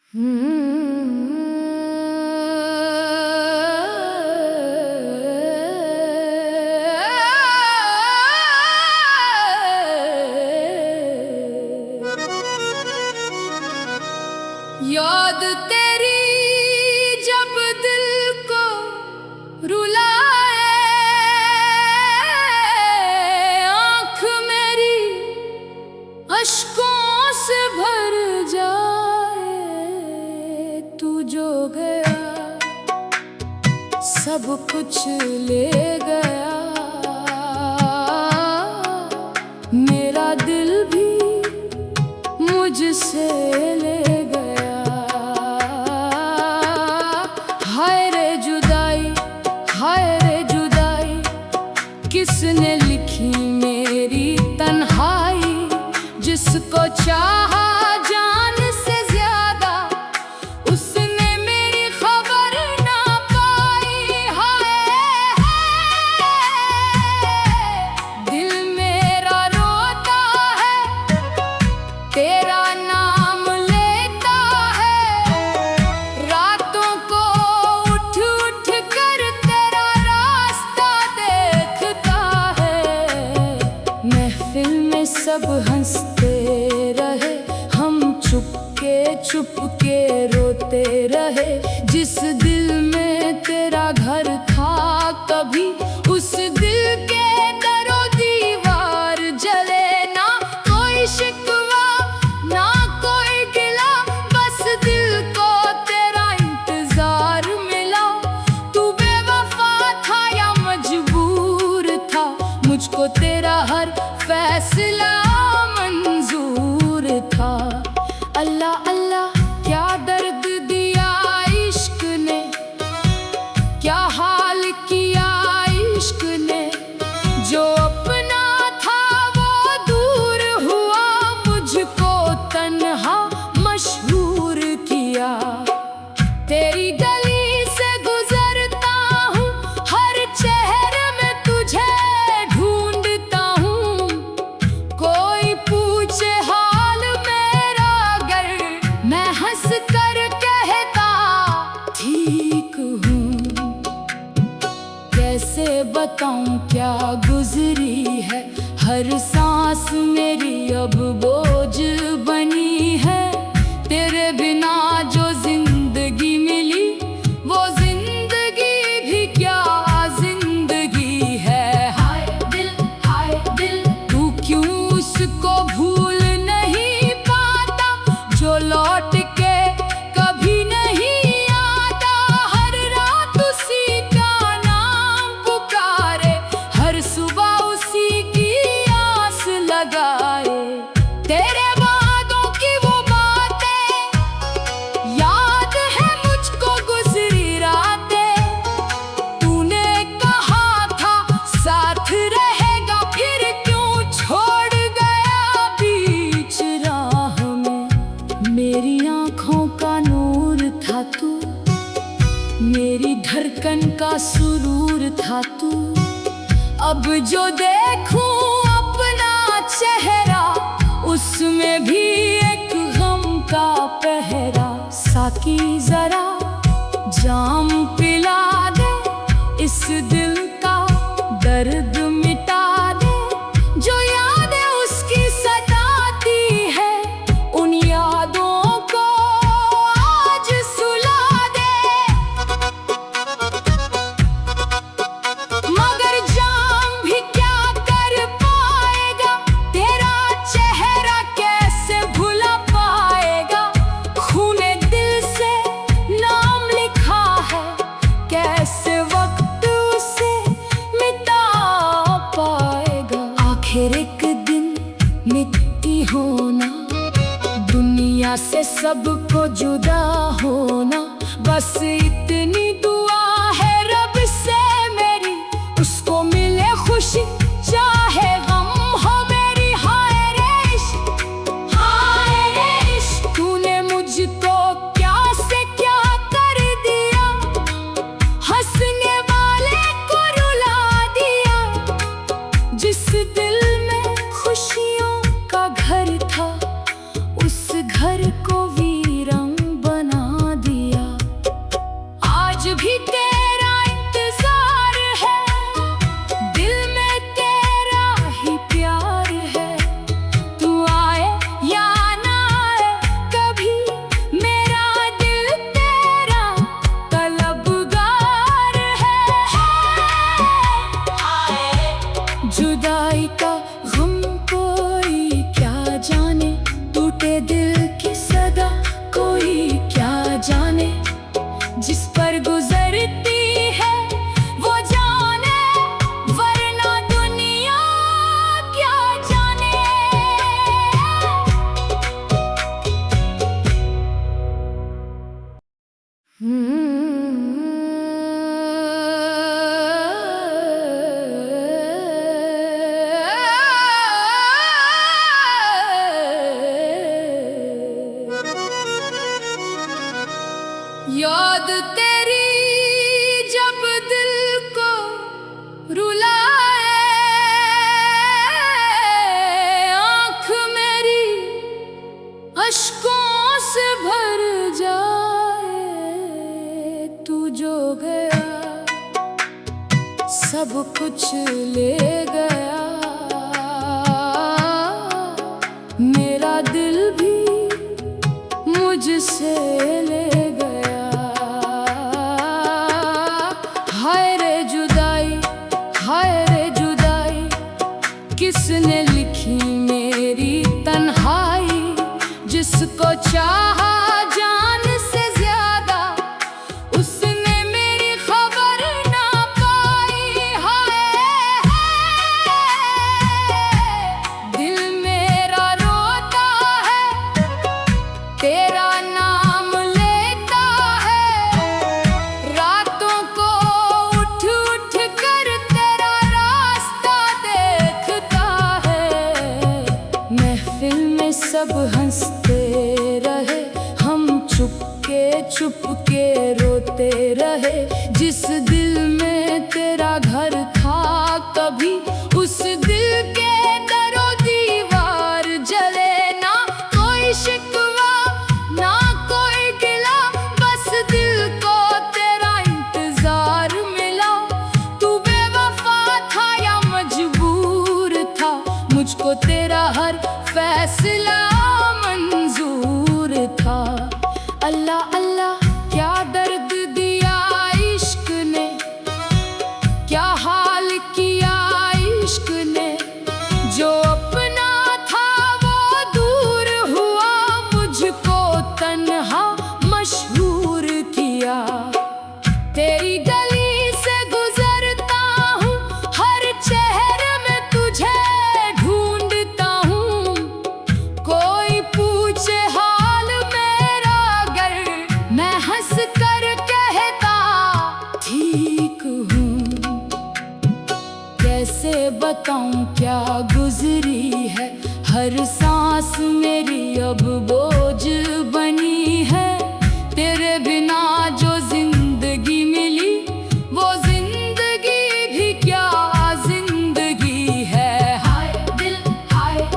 याद तेरी जब दिल को रुलाए, आँख मेरी अश्कों से भर जाए। तू जो गया सब कुछ ले गया, मेरा दिल भी मुझसे ले गया। हाय रे जुदाई, हाय रे जुदाई, किसने लिखी मेरी तन्हाई। जिसको चाहा जान से ज्यादा, उसने मेरी खबर ना पाई। हाय दिल मेरा रोता है, तेरा नाम लेता है। रातों को उठ उठ कर तेरा रास्ता देखता है। महफिल में सब हंसते रहे, हम चुपके चुपके रोते रहे। जिस दिल में तेरा घर था कभी, उस दिल के दरो दीवार जले। ना कोई शिकवा ना कोई गिला, बस दिल को तेरा इंतजार मिला। तू बेवफा था या मजबूर था, मुझको तेरा हर फैसला मंजूर था। अल्लाह अल्लाह क्या दर्द दिया इश्क ने, क्या हाल किया इश्क ने। जो अपना था वो दूर हुआ, मुझको तन्हा मशहूर किया। तेरी गली से गुजरता हूँ, हर चेहरे में तुझे ढूंढता हूँ। कोई पूछे हाल मेरा अगर, मैं हंस कर कहता ठीक हूँ। कैसे बताऊं क्या गुजरी है, हर सांस मेरी अब बोझ बनी है। तेरे बिना जो जिंदगी मिली, वो जिंदगी भी क्या जिंदगी है। हाय दिल, तू क्यों उसको भूल नहीं पाता, जो लौट के कभी नहीं आता। हर रात उसी का नाम पुकारे, हर सुबह उसी की आस लगाए। तेरे वादों की वो बातें याद है मुझको, गुजरी रातें। तूने कहा था साथ रहेगा, फिर क्यों छोड़ गया बीच राह में। मेरी आँखों का नूर था तू, मेरी धड़कन का सुरूर था तू। अब जो देखूं अपना चेहरा, उसमें भी एक गम का पहरा। साकी जरा जाम पिला दे, इस दिल का दर्द मिटा दे। जो यादें उसकी सताती है, उन यादों को आज सुला दे। मगर जाम भी क्या कर पाएगा, तेरा चेहरा कैसे भुला पाएगा। खूने दिल से नाम लिखा है, कैसे वक्त उसे मिटा पाएगा। आखिर एक दिन मिट्टी होना, दुनिया से सबको जुदा होना। बस इतनी दुआ है रब से मेरी, उसको मिले खुशी चाहे गम हो मेरी। हाय रे इश्क, तूने मुझको क्या से क्या कर दिया। हंसने वाले को रुला दिया, जिस दिल में खुशियों का घर था, उस घर को वीरान बना याद तेरी जब दिल को रुलाए, आँख मेरी अश्कों से भर जाए। तू जो गया सब कुछ ले गया, मेरा दिल भी मुझसे ले गया। हाय रे जुदाई, हाय रे जुदाई, किसने लिखी मेरी तन्हाई। जिसको चाहा जान से ज्यादा, उसने मेरी खबर ना पाई। हाय दिल मेरा रोता है, तेरा नाम लेता है। रातों को उठ उठ कर तेरा रास्ता देखता है। महफिल में सब हंसते रहे, हम चुपके रोते रहे। जिस दिल में तेरा घर था कभी, उस दिल के दरो दीवार जले। ना कोई शिकवा ना कोई गिला, बस दिल को तेरा इंतजार मिला। तू बेवफा था या मजबूर था, मुझको तेरा हर फैसला मंजूर था। अल्लाह अल्लाह क्या दर्द दिया इश्क ने, क्या हाल किया इश्क ने। जो अपना था वो दूर हुआ, मुझको तन्हा मशहूर किया। तेरी गली से गुजरता हूँ, हर चेहरे में तुझे ढूंढता हूँ। कोई पूछे हाल मेरा अगर, मैं हंस कर कहता ठीक हूँ। कैसे बताऊं क्या गुजरी है, हर सांस मेरी अब बोझ बनी है। तेरे बिना जो जिंदगी मिली, वो जिंदगी भी क्या जिंदगी है। हाय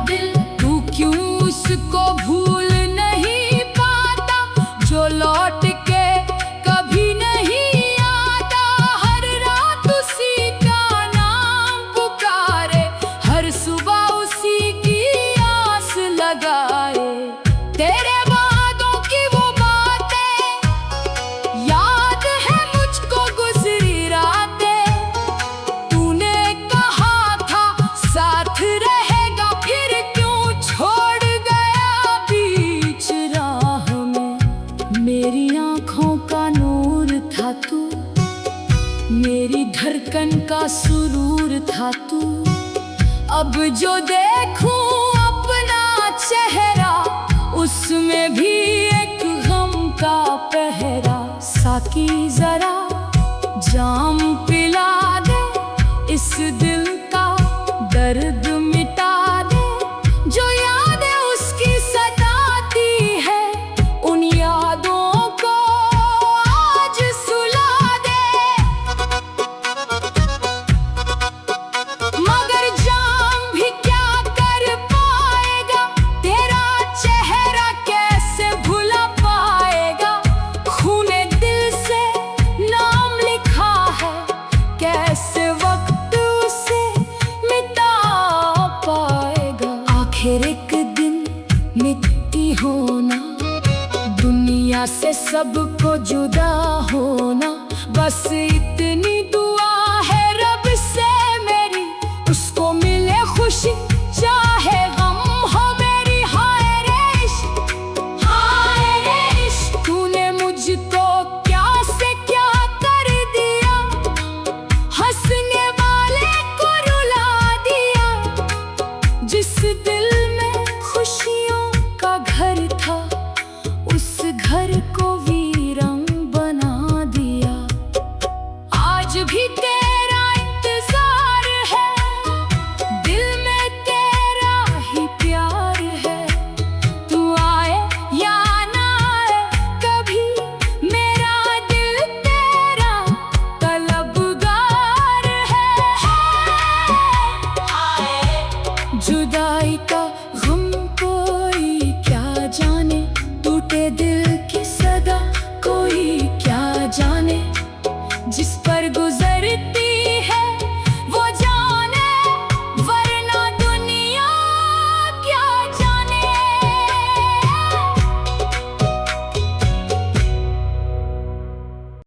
दिल, तू क्यों उसको भूल नहीं पाता, जो लौट के कभी नहीं आता। हर रात उसी का नाम पुकारे, हर सुबह उसी की आस लगाए। तेरे वादों की वो बातें याद है मुझको गुजरी रातें। तूने कहा था साथ रहेगा, फिर क्यों छोड़ गया बीच राह में। मेरी आँखों का नूर था तू, मेरी धड़कन का सुरूर था तू। अब जो देखूं अपना चेहरा, उसमें भी एक गम का पहरा। साकी जरा जाम पिला दे, इस दिल का दर्द मिटा दे। जो यादें उसकी सताती है, उन यादों को आज सुला दे। मगर जाम भी क्या कर पाएगा, तेरा चेहरा कैसे भुला पाएगा। खूने दिल से नाम लिखा है, कैसे वक्त उसे मिटा पाएगा। आखिर एक दिन मिट्टी होना, दुनिया से सबको जुदा होना, बस इतनी